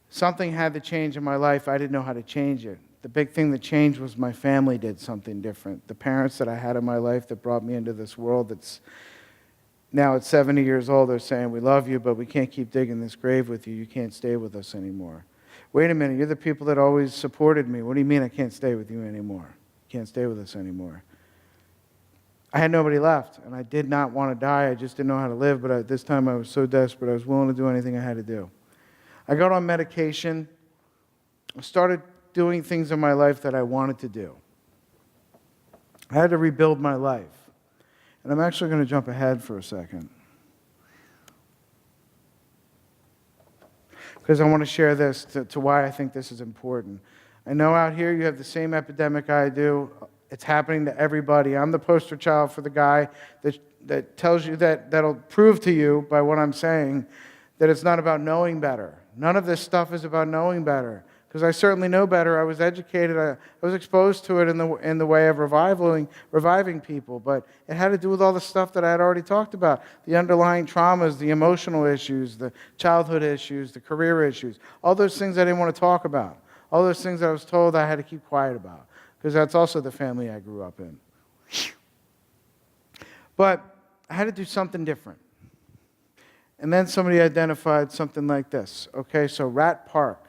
something had to change in my life. I didn't know how to change it. The big thing that changed was my family did something different. The parents that I had in my life that brought me into this world that's now at 70 years old, they're saying, we love you, but we can't keep digging this grave with you. You can't stay with us anymore. Wait a minute, you're the people that always supported me. What do you mean I can't stay with you anymore? You can't stay with us anymore. I had nobody left, and I did not want to die. I just didn't know how to live, but at this time I was so desperate, I was willing to do anything I had to do. I got on medication. I started doing things in my life that I wanted to do. I had to rebuild my life. And I'm actually going to jump ahead for a second, because I want to share this to why I think this is important. I know out here you have the same epidemic I do. It's happening to everybody. I'm the poster child for the guy that tells you that'll prove to you by what I'm saying that it's not about knowing better. None of this stuff is about knowing better, because I certainly know better. I was educated. I was exposed to it in the way of reviving people, but it had to do with all the stuff that I had already talked about, the underlying traumas, the emotional issues, the childhood issues, the career issues, all those things I didn't want to talk about, all those things I was told I had to keep quiet about, because that's also the family I grew up in. But I had to do something different. And then somebody identified something like this. Okay, so Rat Park.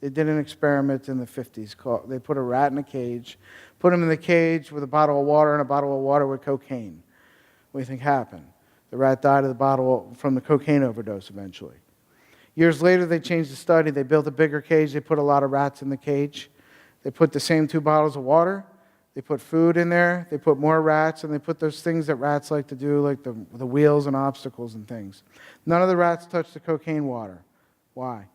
They did an experiment in the 50s. They put a rat in a cage, put him in the cage with a bottle of water and a bottle of water with cocaine. What do you think happened? The rat died of the bottle from the cocaine overdose eventually. Years later, they changed the study. They built a bigger cage. They put a lot of rats in the cage. They put the same 2 bottles of water. They put food in there. They put more rats, and they put those things that rats like to do, like the wheels and obstacles and things. None of the rats touched the cocaine water. Why?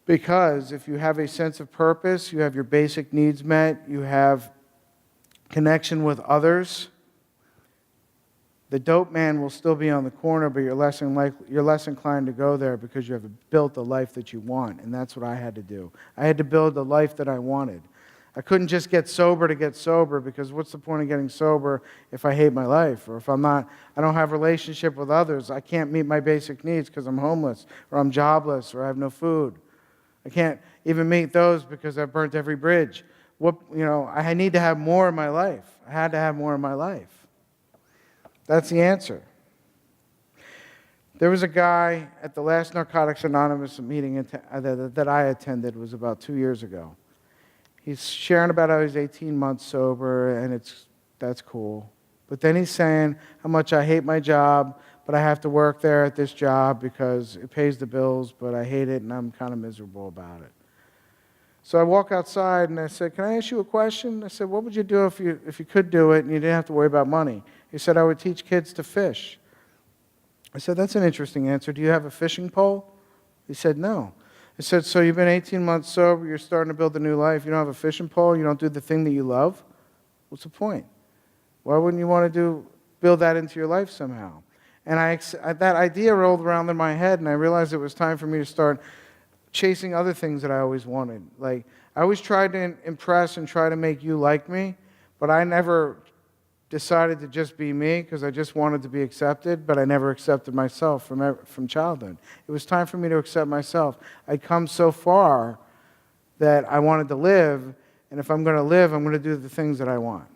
Because if you have a sense of purpose, you have your basic needs met, you have connection with others, the dope man will still be on the corner, but you're less inclined to go there because you have built the life that you want. And that's what I had to do. I had to build the life that I wanted. I couldn't just get sober to get sober, because what's the point of getting sober if I hate my life, or if I don't have a relationship with others, I can't meet my basic needs because I'm homeless, or I'm jobless, or I have no food. I can't even meet those because I've burnt every bridge. I need to have more in my life. I had to have more in my life. That's the answer. There was a guy at the last Narcotics Anonymous meeting that I attended. It was about 2 years ago. He's sharing about how he's 18 months sober, and that's cool. But then he's saying how much I hate my job, but I have to work there at this job because it pays the bills, but I hate it and I'm kind of miserable about it. So I walk outside and I said, can I ask you a question? I said, what would you do if you could do it and you didn't have to worry about money? He said, I would teach kids to fish. I said, that's an interesting answer. Do you have a fishing pole? He said, no. I said, so you've been 18 months sober, you're starting to build a new life, you don't have a fishing pole, you don't do the thing that you love? What's the point? Why wouldn't you want to build that into your life somehow? And that idea rolled around in my head, and I realized it was time for me to start chasing other things that I always wanted. Like, I always tried to impress and try to make you like me, but I never decided to just be me because I just wanted to be accepted, but I never accepted myself from childhood. It was time for me to accept myself. I'd come so far that I wanted to live, and if I'm going to live, I'm going to do the things that I want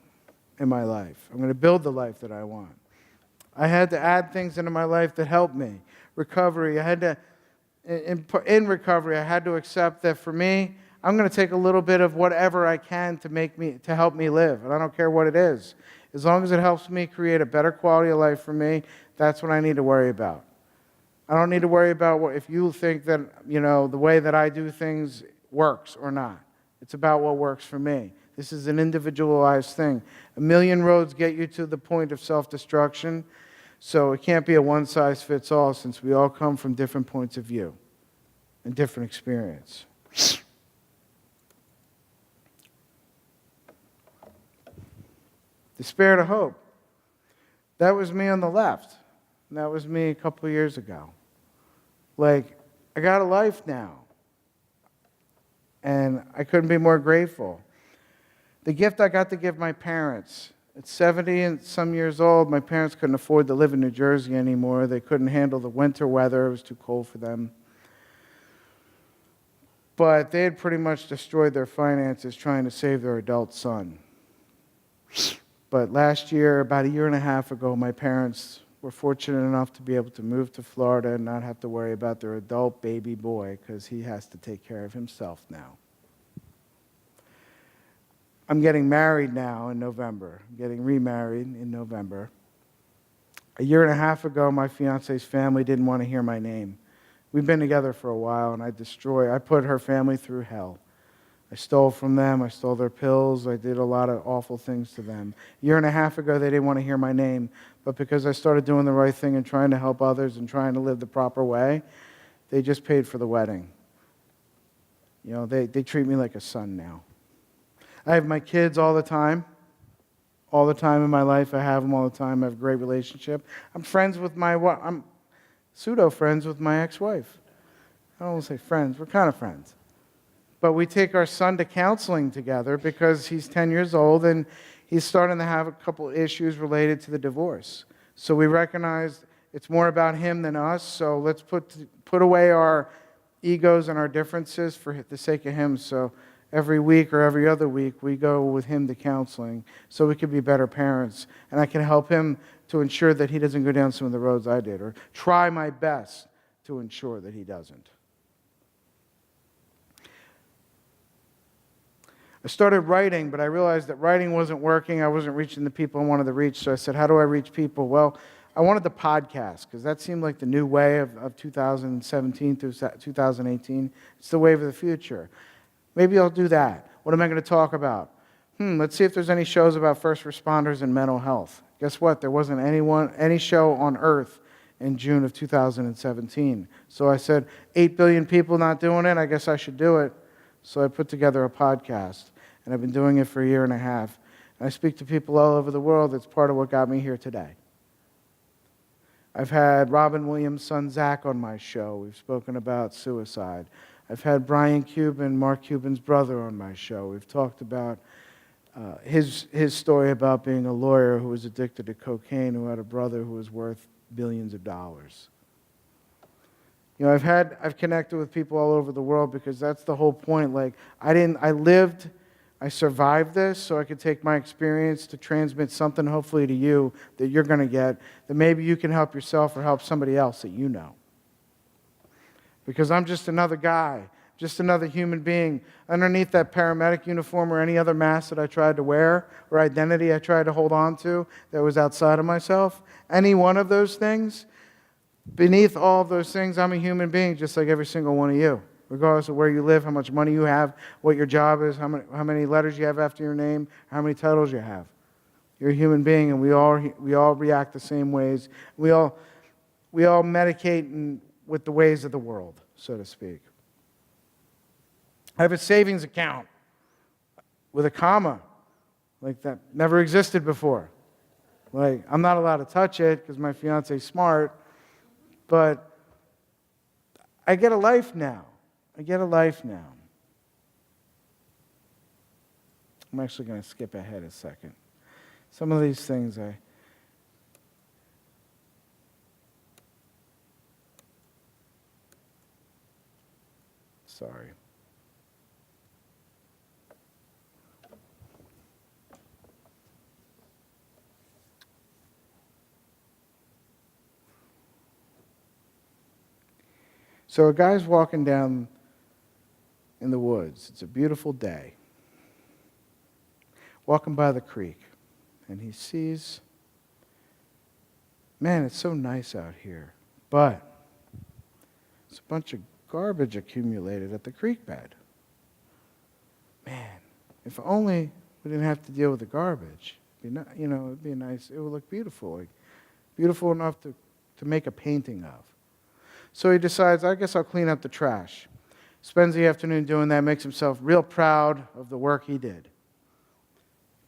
in my life. I'm going to build the life that I want. I had to add things into my life that helped me. Recovery, in recovery, I had to accept that for me, I'm going to take a little bit of whatever I can to help me live, and I don't care what it is. As long as it helps me create a better quality of life for me, that's what I need to worry about. I don't need to worry about if you think that, the way that I do things works or not. It's about what works for me. This is an individualized thing. A million roads get you to the point of self-destruction, so it can't be a one-size-fits-all since we all come from different points of view and different experience. Despair to hope. That was me on the left. And that was me a couple of years ago. Like, I got a life now. And I couldn't be more grateful. The gift I got to give my parents. At 70 and some years old, my parents couldn't afford to live in New Jersey anymore. They couldn't handle the winter weather. It was too cold for them. But they had pretty much destroyed their finances trying to save their adult son. But last year, about a year and a half ago, my parents were fortunate enough to be able to move to Florida and not have to worry about their adult baby boy because he has to take care of himself now. I'm getting married now in November. I'm getting remarried in November. A year and a half ago, my fiance's family didn't want to hear my name. We've been together for a while, and I put her family through hell. I stole from them. I stole their pills. I did a lot of awful things to them. A year and a half ago, they didn't want to hear my name. But because I started doing the right thing and trying to help others and trying to live the proper way, they just paid for the wedding. You know, they treat me like a son now. I have my kids all the time. All the time in my life. I have them all the time. I have a great relationship. I'm pseudo-friends with my ex-wife. I don't want to say friends. We're kind of friends. But we take our son to counseling together because he's 10 years old and he's starting to have a couple issues related to the divorce. So we recognize it's more about him than us, so let's put away our egos and our differences for the sake of him. So every week or every other week, we go with him to counseling so we can be better parents. And I can help him to ensure that he doesn't go down some of the roads I did, or try my best to ensure that he doesn't. I started writing, but I realized that writing wasn't working. I wasn't reaching the people I wanted to reach, so I said, how do I reach people? Well, I wanted the podcast, because that seemed like the new way of 2017 through 2018. It's the wave of the future. Maybe I'll do that. What am I going to talk about? Let's see if there's any shows about first responders and mental health. Guess what? There wasn't any show on Earth in June of 2017. So I said, 8 billion people not doing it, I guess I should do it. So I put together a podcast, and I've been doing it for a year and a half. And I speak to people all over the world. It's part of what got me here today. I've had Robin Williams' son, Zach, on my show. We've spoken about suicide. I've had Brian Cuban, Mark Cuban's brother, on my show. We've talked about his story about being a lawyer who was addicted to cocaine, who had a brother who was worth billions of dollars. You know, I've connected with people all over the world because that's the whole point. Like, I survived this so I could take my experience to transmit something hopefully to you that you're going to get, that maybe you can help yourself or help somebody else that you know. Because I'm just another guy, just another human being. Underneath that paramedic uniform or any other mask that I tried to wear or identity I tried to hold on to that was outside of myself, any one of those things, beneath all of those things, I'm a human being just like every single one of you. Regardless of where you live, how much money you have, what your job is, how many letters you have after your name, how many titles you have. You're a human being, and we all react the same ways. We all medicate with the ways of the world, so to speak. I have a savings account with a comma, like that never existed before. Like, I'm not allowed to touch it because my fiance's smart, but I get a life now. I'm actually going to skip ahead a second. Some of these things sorry. So a guy's walking down in the woods. It's a beautiful day. Walking by the creek. And he sees, man, it's so nice out here. But there's a bunch of garbage accumulated at the creek bed. man, if only we didn't have to deal with the garbage. It'd be nice. It would look beautiful, like beautiful enough to make a painting of. So he decides, I guess I'll clean up the trash. Spends the afternoon doing that, makes himself real proud of the work he did.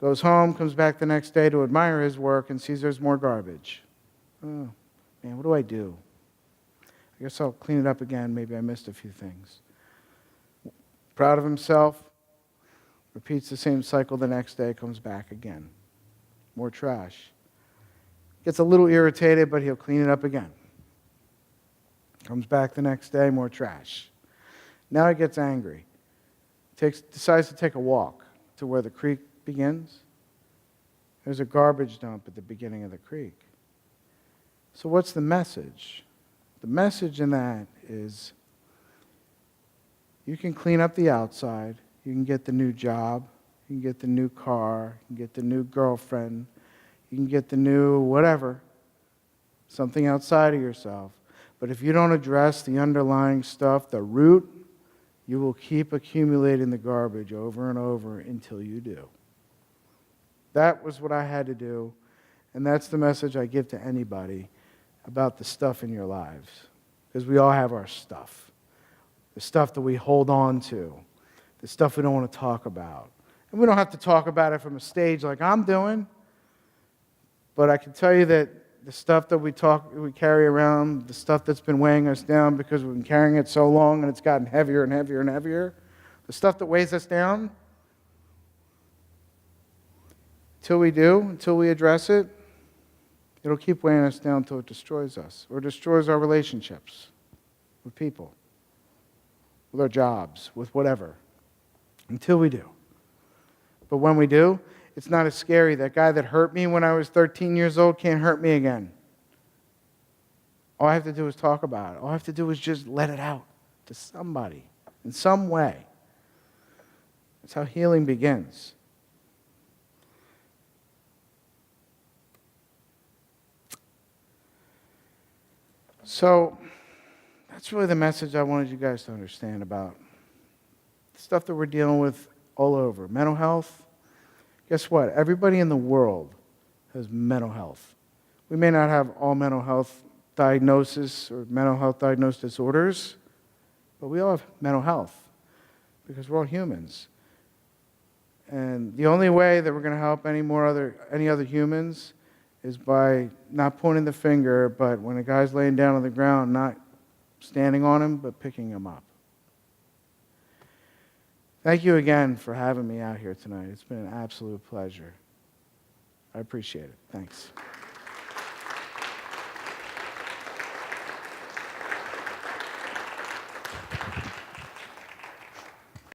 Goes home, comes back the next day to admire his work and sees there's more garbage. Oh, man, what do I do? I guess I'll clean it up again. Maybe I missed a few things. Proud of himself, repeats the same cycle the next day, comes back again. More trash. Gets a little irritated, but he'll clean it up again. Comes back the next day, more trash. Now he gets angry. Decides to take a walk to where the creek begins. There's a garbage dump at the beginning of the creek. So what's the message? The message in that is you can clean up the outside, you can get the new job, you can get the new car, you can get the new girlfriend, you can get the new whatever, something outside of yourself. But if you don't address the underlying stuff, the root, you will keep accumulating the garbage over and over until you do. That was what I had to do, and that's the message I give to anybody about the stuff in your lives. Because we all have our stuff. The stuff that we hold on to. The stuff we don't want to talk about. And we don't have to talk about it from a stage like I'm doing. But I can tell you that the stuff that we carry around, the stuff that's been weighing us down because we've been carrying it so long and it's gotten heavier and heavier and heavier, the stuff that weighs us down, until we address it, it'll keep weighing us down until it destroys us or destroys our relationships with people, with our jobs, with whatever, until we do. But when we do, it's not as scary. That guy that hurt me when I was 13 years old can't hurt me again. All I have to do is talk about it. All I have to do is just let it out to somebody in some way. That's how healing begins. So that's really the message I wanted you guys to understand about the stuff that we're dealing with all over. Mental health. Guess what? Everybody in the world has mental health. We may not have all mental health diagnosis or mental health diagnosed disorders, but we all have mental health because we're all humans. And the only way that we're going to help any other humans is by not pointing the finger, but when a guy's laying down on the ground, not standing on him, but picking him up. Thank you again for having me out here tonight. It's been an absolute pleasure. I appreciate it. Thanks.